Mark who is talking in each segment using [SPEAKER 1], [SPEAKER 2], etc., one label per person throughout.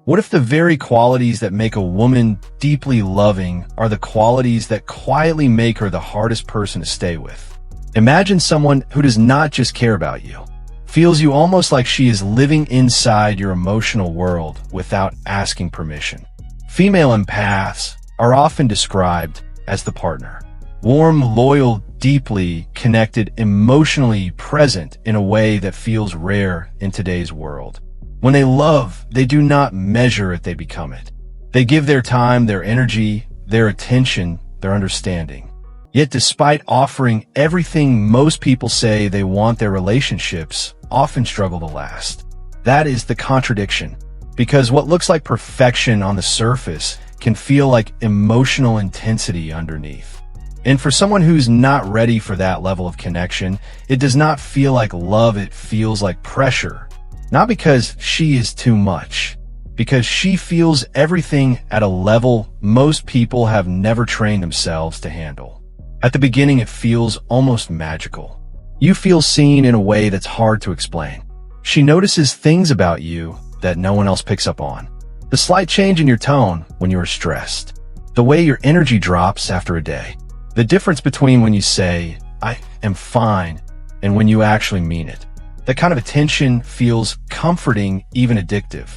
[SPEAKER 1] What if the very qualities that make a woman deeply loving are the qualities that quietly make her the hardest person to stay with? Imagine someone who does not just care about you, feels you almost like she is living inside your emotional world without asking permission. Female empaths are often described as the partner. Warm, loyal, deeply connected, emotionally present in a way that feels rare in today's world. When they love, they do not measure it, they become it. They give their time, their energy, their attention, their understanding. Yet despite offering everything, most people say they want, their relationships often struggle to last. That is the contradiction, because what looks like perfection on the surface can feel like emotional intensity underneath. And for someone who's not ready for that level of connection, it does not feel like love, it feels like pressure. Not because she is too much, because she feels everything at a level most people have never trained themselves to handle. At the beginning, it feels almost magical. You feel seen in a way that's hard to explain. She notices things about you that no one else picks up on. The slight change in your tone when you are stressed. The way your energy drops after a day. The difference between when you say, "I am fine," and when you actually mean it. That kind of attention feels comforting, even addictive.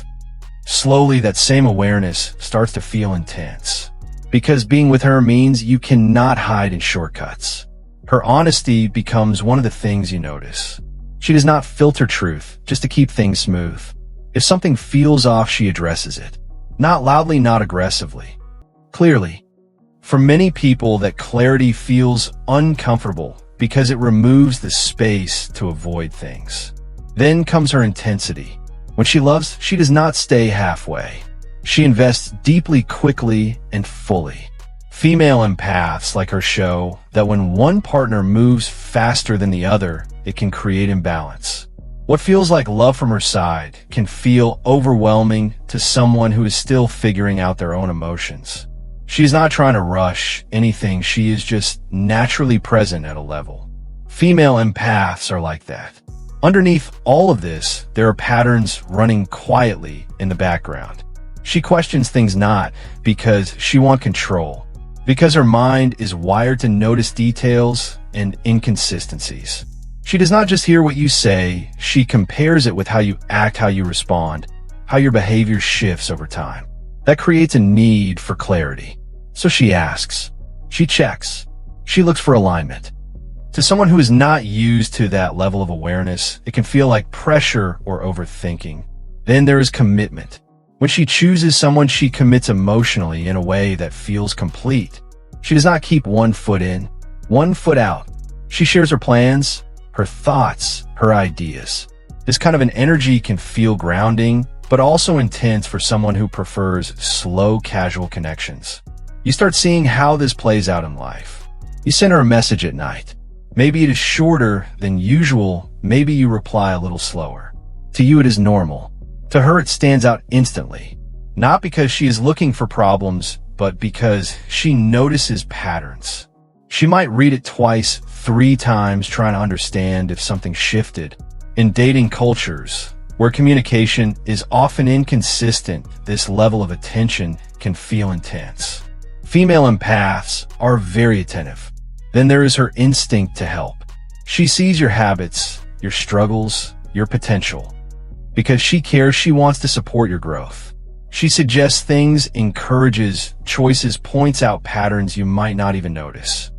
[SPEAKER 1] Slowly, that same awareness starts to feel intense. Because being with her means you cannot hide in shortcuts. Her honesty becomes one of the things you notice. She does not filter truth just to keep things smooth. If something feels off, she addresses it. Not loudly, not aggressively. Clearly. For many people, that clarity feels uncomfortable because it removes the space to avoid things. Then comes her intensity. When she loves, she does not stay halfway. She invests deeply, quickly, and fully. Female empaths like her show that when one partner moves faster than the other, it can create imbalance. What feels like love from her side can feel overwhelming to someone who is still figuring out their own emotions. She is not trying to rush anything, she is just naturally present at a level. Female empaths are like that. Underneath all of this, there are patterns running quietly in the background. She questions things not because she wants control, because her mind is wired to notice details and inconsistencies. She does not just hear what you say, she compares it with how you act, how you respond, how your behavior shifts over time. That creates a need for clarity. So she asks, she checks, she looks for alignment. To someone who is not used to that level of awareness, it can feel like pressure or overthinking. Then there is commitment. When she chooses someone, she commits emotionally in a way that feels complete. She does not keep one foot in, one foot out. She shares her plans, her thoughts, her ideas. This kind of an energy can feel grounding, but also intense for someone who prefers slow, casual connections. You start seeing how this plays out in life. You send her a message at night. Maybe it is shorter than usual, maybe you reply a little slower. To you it is normal. To her it stands out instantly. Not because she is looking for problems, but because she notices patterns. She might read it twice, 3 times, trying to understand if something shifted. In dating cultures, where communication is often inconsistent, this level of attention can feel intense. Female empaths are very attentive. Then there is her instinct to help. She sees your habits, your struggles, your potential. Because she cares, she wants to support your growth. She suggests things, encourages choices, points out patterns you might not even notice.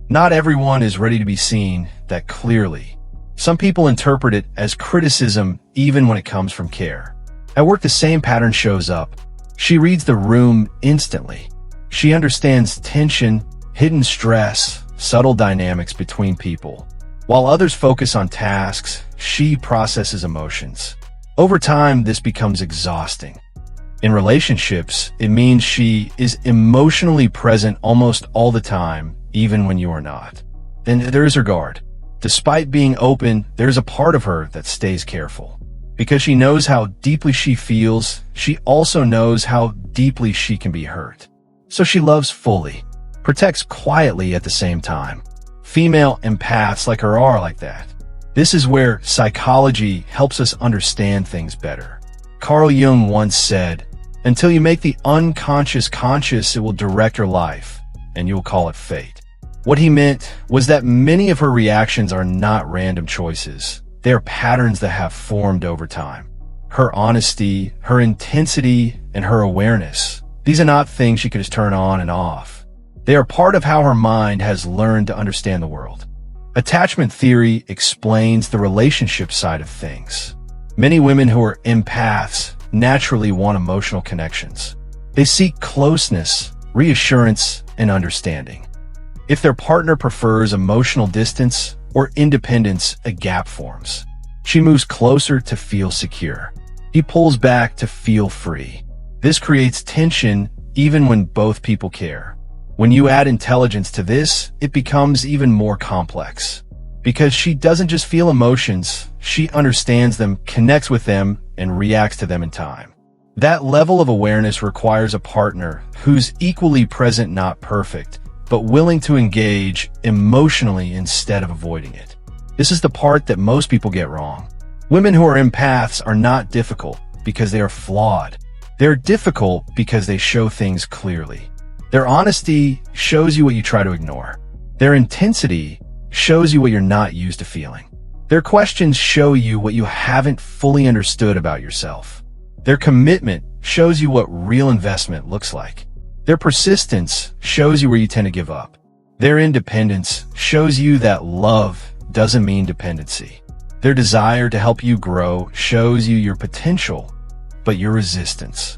[SPEAKER 1] Not everyone is ready to be seen that clearly. Some people interpret it as criticism even when it comes from care. At work, the same pattern shows up. She reads the room instantly. She understands tension, hidden stress, subtle dynamics between people. While others focus on tasks, she processes emotions. Over time, this becomes exhausting. In relationships, it means she is emotionally present almost all the time, even when you are not. Then there is her guard. Despite being open, there's a part of her that stays careful. Because she knows how deeply she feels, she also knows how deeply she can be hurt. So she loves fully, protects quietly at the same time. Female empaths like her are like that. This is where psychology helps us understand things better. Carl Jung once said, "Until you make the unconscious conscious, it will direct your life, and you will call it fate." What he meant was that many of her reactions are not random choices. They are patterns that have formed over time. Her honesty, her intensity, and her awareness. These are not things she can just turn on and off. They are part of how her mind has learned to understand the world. Attachment theory explains the relationship side of things. Many women who are empaths naturally want emotional connections. They seek closeness, reassurance, and understanding. If their partner prefers emotional distance or independence, a gap forms. She moves closer to feel secure. He pulls back to feel free. This creates tension even when both people care. When you add intelligence to this, it becomes even more complex. Because she doesn't just feel emotions, she understands them, connects with them, and reacts to them in time. That level of awareness requires a partner who's equally present, not perfect, but willing to engage emotionally instead of avoiding it. This is the part that most people get wrong. Women who are empaths are not difficult because they are flawed. They're difficult because they show things clearly. Their honesty shows you what you try to ignore. Their intensity shows you what you're not used to feeling. Their questions show you what you haven't fully understood about yourself. Their commitment shows you what real investment looks like. Their persistence shows you where you tend to give up. Their independence shows you that love doesn't mean dependency. Their desire to help you grow shows you your potential, but your resistance.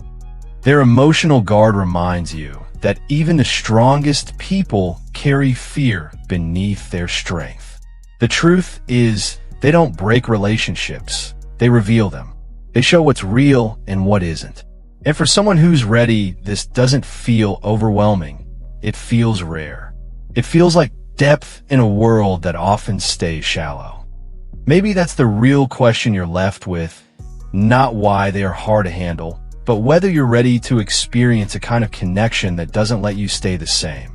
[SPEAKER 1] Their emotional guard reminds you that even the strongest people carry fear beneath their strength. The truth is, they don't break relationships, they reveal them. They show what's real and what isn't. And for someone who's ready, this doesn't feel overwhelming. It feels rare. It feels like depth in a world that often stays shallow. Maybe that's the real question you're left with, not why they are hard to handle, but whether you're ready to experience a kind of connection that doesn't let you stay the same.